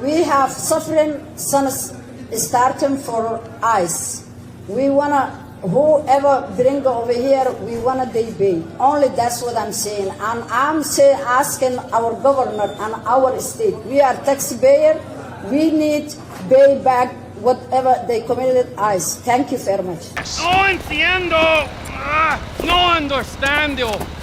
We have suffering sons starting for ICE. We wanna, whoever bring over here, we wanna they pay. Only that's what I'm saying. And I'm asking our governor and our state. We are taxpayer. We need pay back whatever they committed ICE. Thank you very much. No entiendo. No understando.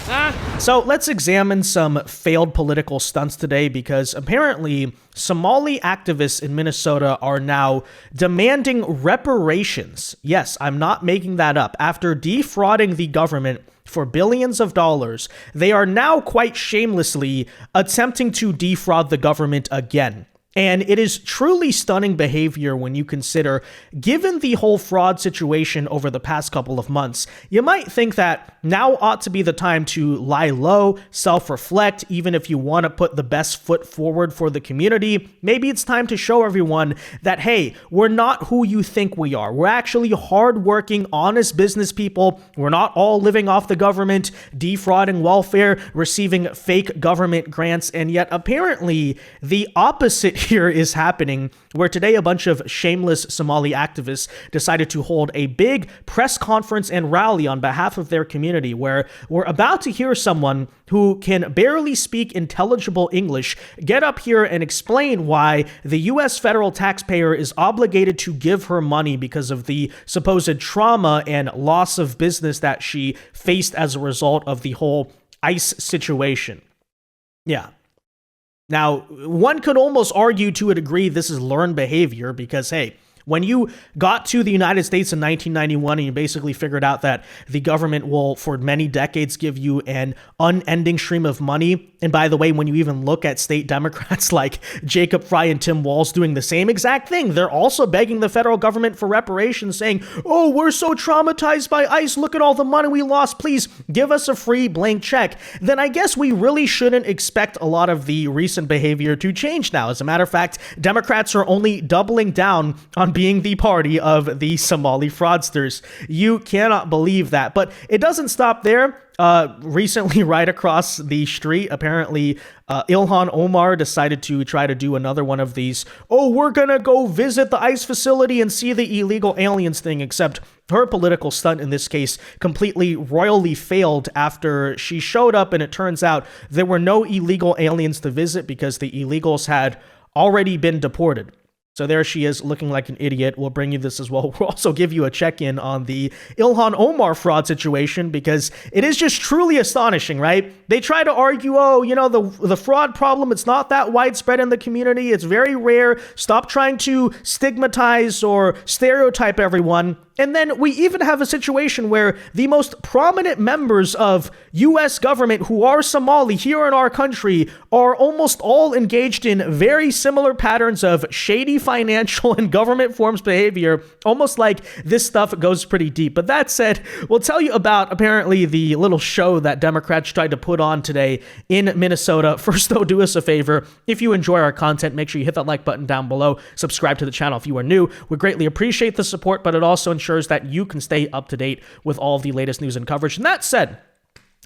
So let's examine some failed political stunts today, because apparently Somali activists in Minnesota are now demanding reparations. Yes, I'm not making that up. After defrauding the government for billions of dollars, they are now quite shamelessly attempting to defraud the government again. And it is truly stunning behavior when you consider, given the whole fraud situation over the past couple of months, you might think that now ought to be the time to lie low, self-reflect, even if you want to put the best foot forward for the community. Maybe it's time to show everyone that, hey, we're not who you think we are. We're actually hardworking, honest business people. We're not all living off the government, defrauding welfare, receiving fake government grants, and yet apparently the opposite here is happening, where today a bunch of shameless Somali activists decided to hold a big press conference and rally on behalf of their community, where we're about to hear someone who can barely speak intelligible English get up here and explain why the U.S. federal taxpayer is obligated to give her money because of the supposed trauma and loss of business that she faced as a result of the whole ICE situation. Yeah. Now, one could almost argue to a degree this is learned behavior because, hey, when you got to the United States in 1991 and you basically figured out that the government will, for many decades, give you an unending stream of money. And by the way, when you even look at state Democrats like Jacob Frey and Tim Walz doing the same exact thing, they're also begging the federal government for reparations, saying, oh, we're so traumatized by ICE. Look at all the money we lost. Please give us a free blank check. Then I guess we really shouldn't expect a lot of the recent behavior to change now. As a matter of fact, Democrats are only doubling down on being the party of the Somali fraudsters. You cannot believe that. But it doesn't stop there. Recently, right across the street, apparently Ilhan Omar decided to try to do another one of these, oh, we're gonna go visit the ICE facility and see the illegal aliens thing, except her political stunt in this case completely royally failed after she showed up and it turns out there were no illegal aliens to visit because the illegals had already been deported. So there she is looking like an idiot. We'll bring you this as well. We'll also give you a check-in on the Ilhan Omar fraud situation because it is just truly astonishing, right? They try to argue, oh, you know, the fraud problem, it's not that widespread in the community. It's very rare. Stop trying to stigmatize or stereotype everyone. And then we even have a situation where the most prominent members of U.S. government who are Somali here in our country are almost all engaged in very similar patterns of shady financial and government forms behavior, almost like this stuff goes pretty deep. But that said, we'll tell you about apparently the little show that Democrats tried to put on today in Minnesota. First, though, do us a favor. If you enjoy our content, make sure you hit that like button down below. Subscribe to the channel if you are new. We greatly appreciate the support, but it also ensures that you can stay up to date with all of the latest news and coverage. And that said,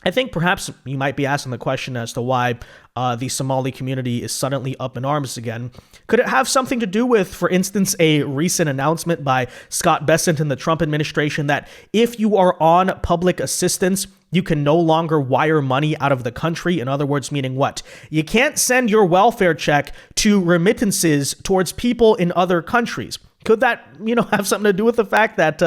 I think perhaps you might be asking the question as to why the Somali community is suddenly up in arms again. Could it have something to do with, for instance, a recent announcement by Scott Bessent and the Trump administration that if you are on public assistance, you can no longer wire money out of the country? In other words, meaning what? You can't send your welfare check to remittances towards people in other countries. Could that, have something to do with the fact that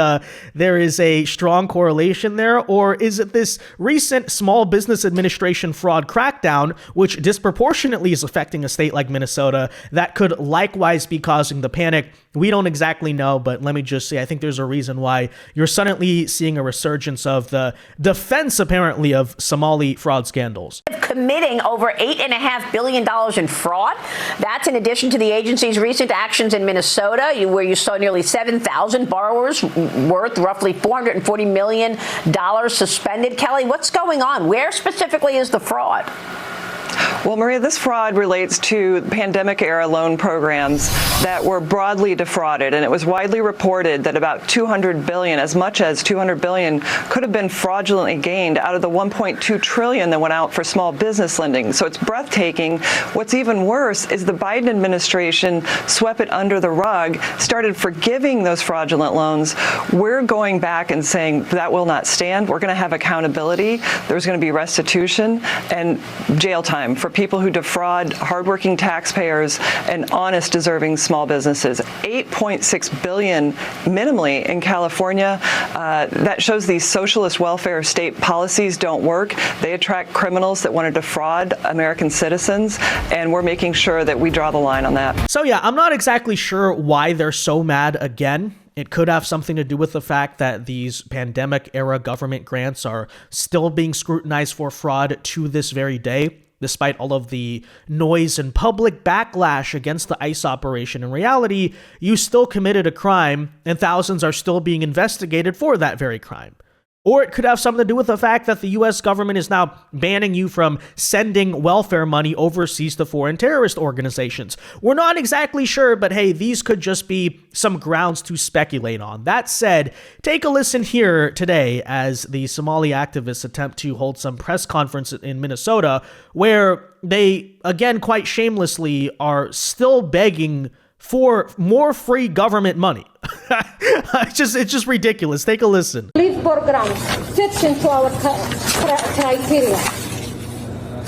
there is a strong correlation there? Or is it this recent Small Business Administration fraud crackdown, which disproportionately is affecting a state like Minnesota, that could likewise be causing the panic? We don't exactly know, but let me just say, I think there's a reason why you're suddenly seeing a resurgence of the defense, apparently, of Somali fraud scandals. Committing over $8.5 billion in fraud. That's in addition to the agency's recent actions in Minnesota, where you saw nearly 7,000 borrowers worth roughly $440 million suspended. Kelly, what's going on? Where specifically is the fraud? Well, Well, Maria, this fraud relates to pandemic-era loan programs that were broadly defrauded, and it was widely reported that about $200 billion, as much as $200 billion, could have been fraudulently gained out of the $1.2 trillion that went out for small business lending. So it's breathtaking. What's even worse is the Biden administration swept it under the rug, started forgiving those fraudulent loans. We're going back and saying that will not stand. We're going to have accountability. There's going to be restitution and jail time for people who defraud hardworking taxpayers and honest, deserving small businesses. $8.6 billion minimally in California. That shows these socialist welfare state policies don't work. They attract criminals that want to defraud American citizens, and we're making sure that we draw the line on that. So yeah, I'm not exactly sure why they're so mad again. It could have something to do with the fact that these pandemic-era government grants are still being scrutinized for fraud to this very day, despite all of the noise and public backlash against the ICE operation. In reality, you still committed a crime, and thousands are still being investigated for that very crime. Or it could have something to do with the fact that the U.S. government is now banning you from sending welfare money overseas to foreign terrorist organizations. We're not exactly sure, but hey, these could just be some grounds to speculate on. That said, take a listen here today as the Somali activists attempt to hold some press conference in Minnesota where they, again, quite shamelessly, are still begging for more free government money. It's just ridiculous. Take a listen. Relief programs fits into our criteria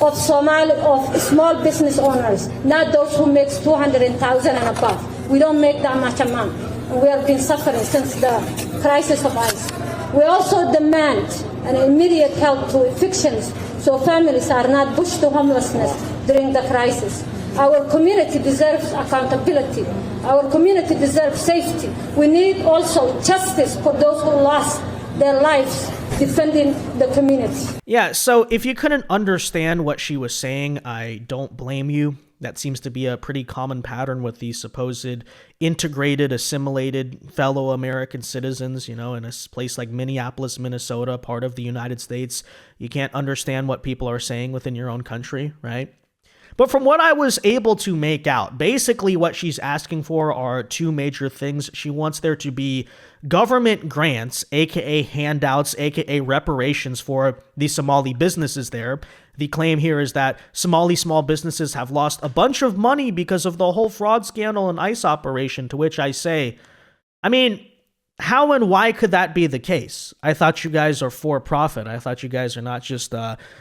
of small business owners, not those who make 200,000 and above. We don't make that much amount, and we have been suffering since the crisis of ICE. We also demand an immediate help to evictions so families are not pushed to homelessness during the crisis. Our community deserves accountability. Our community deserves safety. We need also justice for those who lost their lives defending the community. Yeah, so if you couldn't understand what she was saying, I don't blame you. That seems to be a pretty common pattern with these supposed integrated, assimilated fellow American citizens, you know, in a place like Minneapolis, Minnesota, part of the United States. You can't understand what people are saying within your own country, right? But from what I was able to make out, basically what she's asking for are two major things. She wants there to be government grants, aka handouts, aka reparations for the Somali businesses there. The claim here is that Somali small businesses have lost a bunch of money because of the whole fraud scandal and ICE operation, to which I say, I mean, how and why could that be the case? I thought you guys are for profit. I thought you guys are not just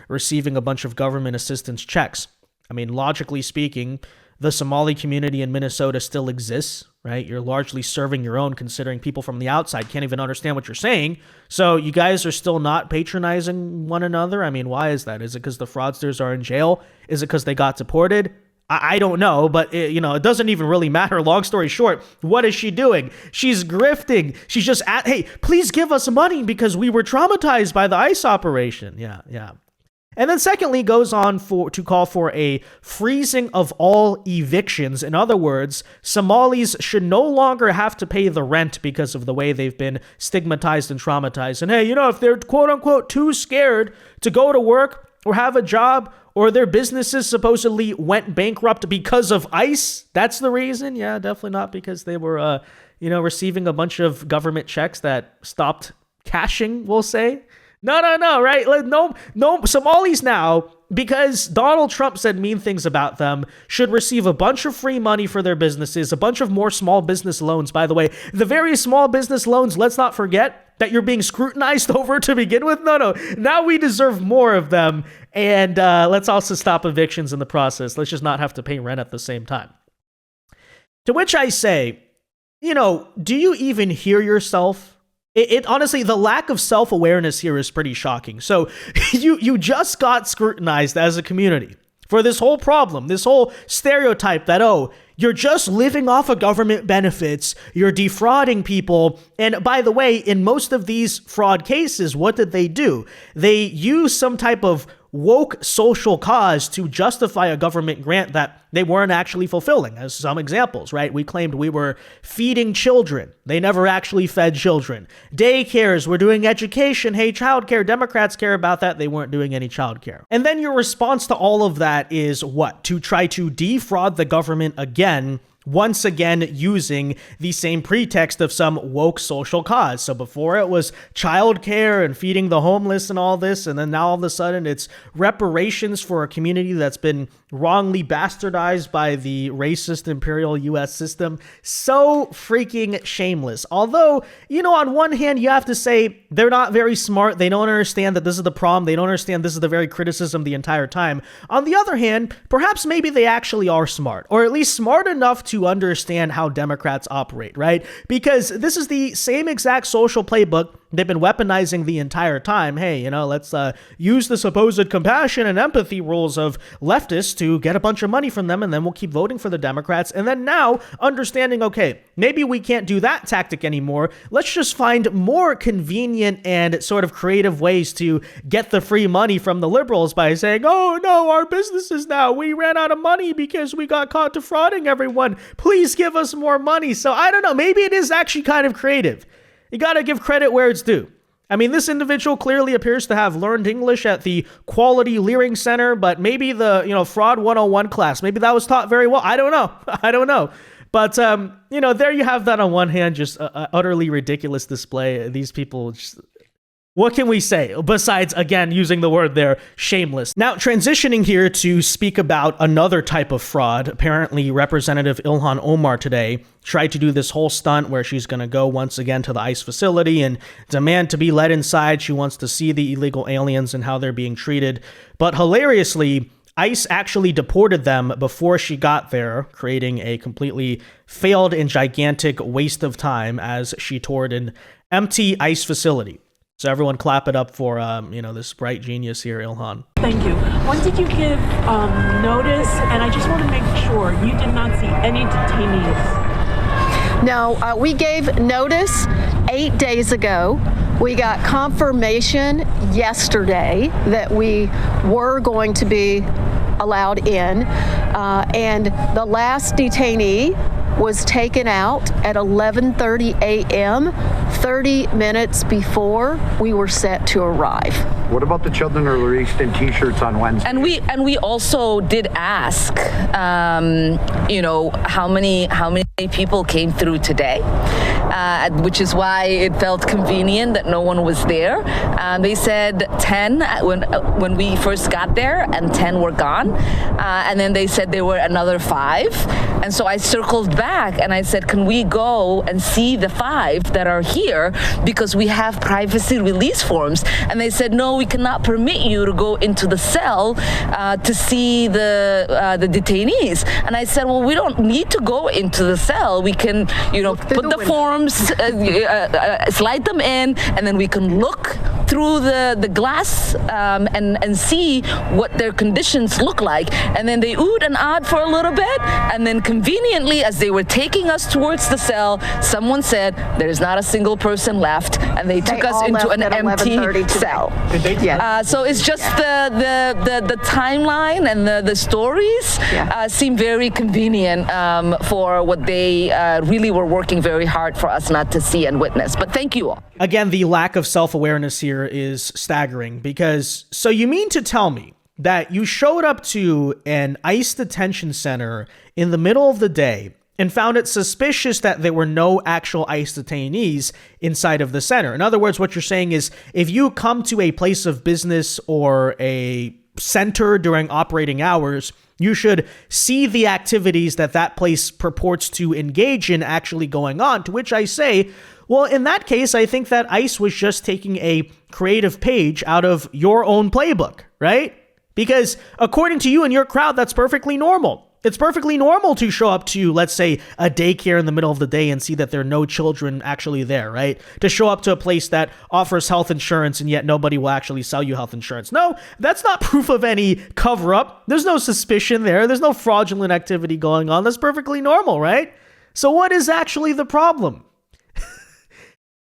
receiving a bunch of government assistance checks. I mean, logically speaking, the Somali community in Minnesota still exists, right? You're largely serving your own, considering people from the outside can't even understand what you're saying. So you guys are still not patronizing one another? I mean, why is that? Is it because the fraudsters are in jail? Is it because they got deported? I don't know, but it doesn't even really matter. Long story short, what is she doing? She's grifting. She's just hey, please give us money because we were traumatized by the ICE operation. Yeah. And then secondly, goes on to call for a freezing of all evictions. In other words, Somalis should no longer have to pay the rent because of the way they've been stigmatized and traumatized. And hey, if they're quote unquote too scared to go to work or have a job, or their businesses supposedly went bankrupt because of ICE, that's the reason? Yeah, definitely not because they were, receiving a bunch of government checks that stopped cashing, we'll say. No, right? No, Somalis now, because Donald Trump said mean things about them, should receive a bunch of free money for their businesses, a bunch of more small business loans, by the way. The very small business loans, let's not forget that you're being scrutinized over to begin with. No, now we deserve more of them. And let's also stop evictions in the process. Let's just not have to pay rent at the same time. To which I say, do you even hear yourself? It honestly, the lack of self-awareness here is pretty shocking. So you just got scrutinized as a community for this whole problem, this whole stereotype that, you're just living off of government benefits, you're defrauding people. And by the way, in most of these fraud cases, what did they do? They use some type of woke social cause to justify a government grant that they weren't actually fulfilling, as some examples, right? We claimed we were feeding children. They never actually fed children. Daycares, we're doing education. Hey, childcare, Democrats care about that. They weren't doing any childcare. And then your response to all of that is what? To try to defraud the government again, once again using the same pretext of some woke social cause. So before it was childcare and feeding the homeless and all this, and then now all of a sudden it's reparations for a community that's been wrongly bastardized by the racist imperial US system. So freaking shameless. Although, on one hand, you have to say they're not very smart. They don't understand that this is the problem. They don't understand this is the very criticism the entire time. On the other hand, perhaps maybe they actually are smart, or at least smart enough to understand how Democrats operate, right? Because this is the same exact social playbook they've been weaponizing the entire time. Hey, let's use the supposed compassion and empathy rules of leftists to get a bunch of money from them, and then we'll keep voting for the Democrats. And then now understanding, okay, maybe we can't do that tactic anymore. Let's just find more convenient and sort of creative ways to get the free money from the liberals by saying, oh no, our businesses now, we ran out of money because we got caught defrauding everyone. Please give us more money. So I don't know, maybe it is actually kind of creative. You got to give credit where it's due. I mean, this individual clearly appears to have learned English at the Quality Leering Center, but maybe the, Fraud 101 class, maybe that was taught very well. I don't know. But, there you have that on one hand, just utterly ridiculous display. These people just... What can we say besides, again, using the word there, shameless? Now, transitioning here to speak about another type of fraud. Apparently, Representative Ilhan Omar today tried to do this whole stunt where she's going to go once again to the ICE facility and demand to be let inside. She wants to see the illegal aliens and how they're being treated. But hilariously, ICE actually deported them before she got there, creating a completely failed and gigantic waste of time as she toured an empty ICE facility. So everyone clap it up for, this bright genius here, Ilhan. Thank you. When did you give notice? And I just want to make sure you did not see any detainees. No, we gave notice 8 days ago. We got confirmation yesterday that we were going to be allowed in. And the last detainee was taken out at 11:30 a.m., 30 minutes before we were set to arrive. What about the children who were released in T-shirts on Wednesday? And we also did ask, how many people came through today, which is why it felt convenient that no one was there. They said 10 when we first got there, and 10 were gone, and then they said there were another 5, and so I circled back and I said, can we go and see the 5 that are here because we have privacy release forms? And they said, no, we cannot permit you to go into the cell to see the detainees. And I said, well, we don't need to go into the cell. We can, put the forms, slide them in, and then we can look through the glass and see what their conditions look like. And then they oohed and ahed for a little bit, and then conveniently, as they were taking us towards the cell, someone said, there's not a single person left, and they took us into an empty cell. Yes. So it's just the timeline and the stories seem very convenient for what they really were working very hard for us not to see and witness. But thank you all. Again, the lack of self-awareness here is staggering because, so you mean to tell me that you showed up to an ICE detention center in the middle of the day and found it suspicious that there were no actual ICE detainees inside of the center? In other words, what you're saying is if you come to a place of business or a center during operating hours, you should see the activities that place purports to engage in actually going on, to which I say, well, in that case, I think that ICE was just taking a creative page out of your own playbook, right? Because according to you and your crowd, that's perfectly normal. It's perfectly normal to show up to, let's say, a daycare in the middle of the day and see that there are no children actually there, right? To show up to a place that offers health insurance and yet nobody will actually sell you health insurance. No, that's not proof of any cover-up. There's no suspicion there. There's no fraudulent activity going on. That's perfectly normal, right? So what is actually the problem?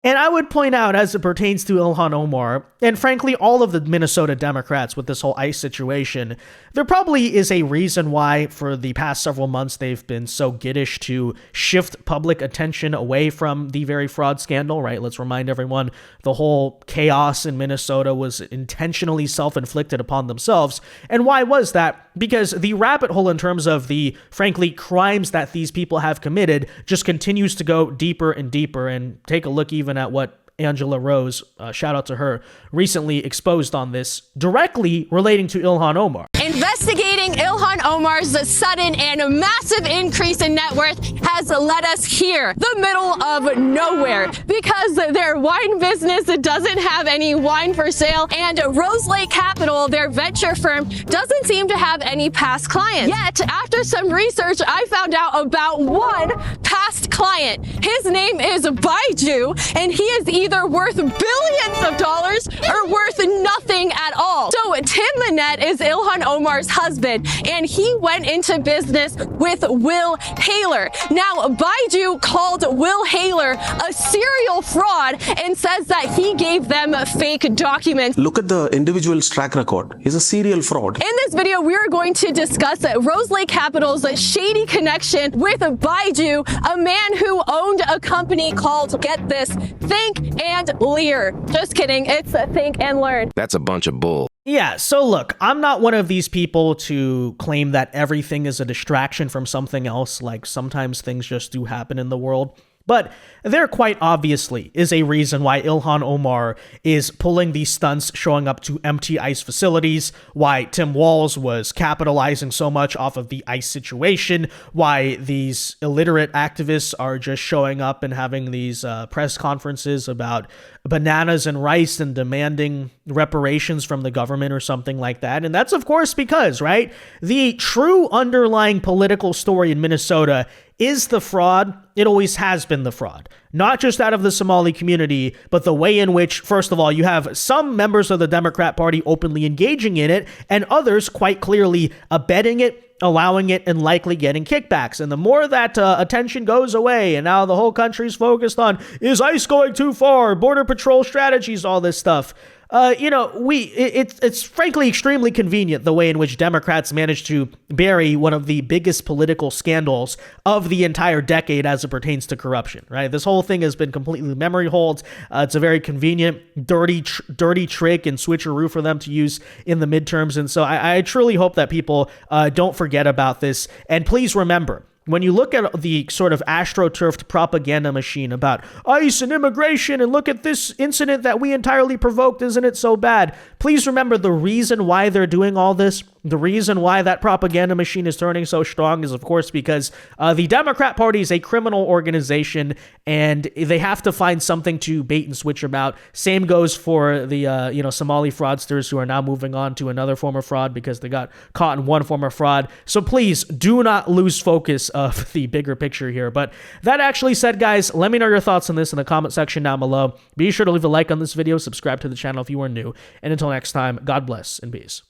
And I would point out, as it pertains to Ilhan Omar, and frankly all of the Minnesota Democrats with this whole ICE situation, there probably is a reason why for the past several months they've been so giddish to shift public attention away from the very fraud scandal, right? Let's remind everyone, the whole chaos in Minnesota was intentionally self-inflicted upon themselves. And why was that? Because the rabbit hole in terms of the, frankly, crimes that these people have committed just continues to go deeper and deeper. And take a look even at what Angela Rose, shout out to her, recently exposed on this, directly relating to Ilhan Omar. Investigating Ilhan Omar's sudden and massive increase in net worth has led us here, the middle of nowhere, because their wine business doesn't have any wine for sale, and Rose Lake Capital, their venture firm, doesn't seem to have any past clients. Yet, after some research, I found out about one past client. His name is Baiju, and he is either worth billions of dollars or worth nothing at all. So Tim Manette is Ilhan Omar's husband, and he went into business with Will Haler. Now, Baiju called Will Haler a serial fraud and says that he gave them fake documents. Look at the individual's track record. He's a serial fraud. In this video, we are going to discuss Rose Lake Capital's shady connection with Baiju, a man who owned a company called, get this, Think and Lear. Just kidding, it's Think and Learn. That's a bunch of bull. Yeah, so look, I'm not one of these people to claim that everything is a distraction from something else. Like, sometimes things just do happen in the world. But there quite obviously is a reason why Ilhan Omar is pulling these stunts, showing up to empty ICE facilities, why Tim Walz was capitalizing so much off of the ICE situation, why these illiterate activists are just showing up and having these press conferences about bananas and rice and demanding reparations from the government or something like that. And that's, of course, because, right, the true underlying political story in Minnesota is the fraud. It always has been the fraud, not just out of the Somali community, but the way in which, first of all, you have some members of the Democrat Party openly engaging in it and others quite clearly abetting it, allowing it, and likely getting kickbacks. And the more that attention goes away and now the whole country's focused on, is ICE going too far, border patrol strategies, all this stuff, it's frankly extremely convenient the way in which Democrats managed to bury one of the biggest political scandals of the entire decade as it pertains to corruption, right? This whole thing has been completely memory holed. It's a very convenient, dirty trick and switcheroo for them to use in the midterms. And so I truly hope that people don't forget about this. And please remember, when you look at the sort of astroturfed propaganda machine about ICE and immigration and look at this incident that we entirely provoked, isn't it so bad? Please remember the reason why they're doing all this. The reason why that propaganda machine is turning so strong is, of course, because the Democrat Party is a criminal organization and they have to find something to bait and switch about. Same goes for the, Somali fraudsters who are now moving on to another form of fraud because they got caught in one form of fraud. So please do not lose focus of the bigger picture here. But that actually said, guys, let me know your thoughts on this in the comment section down below. Be sure to leave a like on this video, subscribe to the channel if you are new. And until next time, God bless and peace.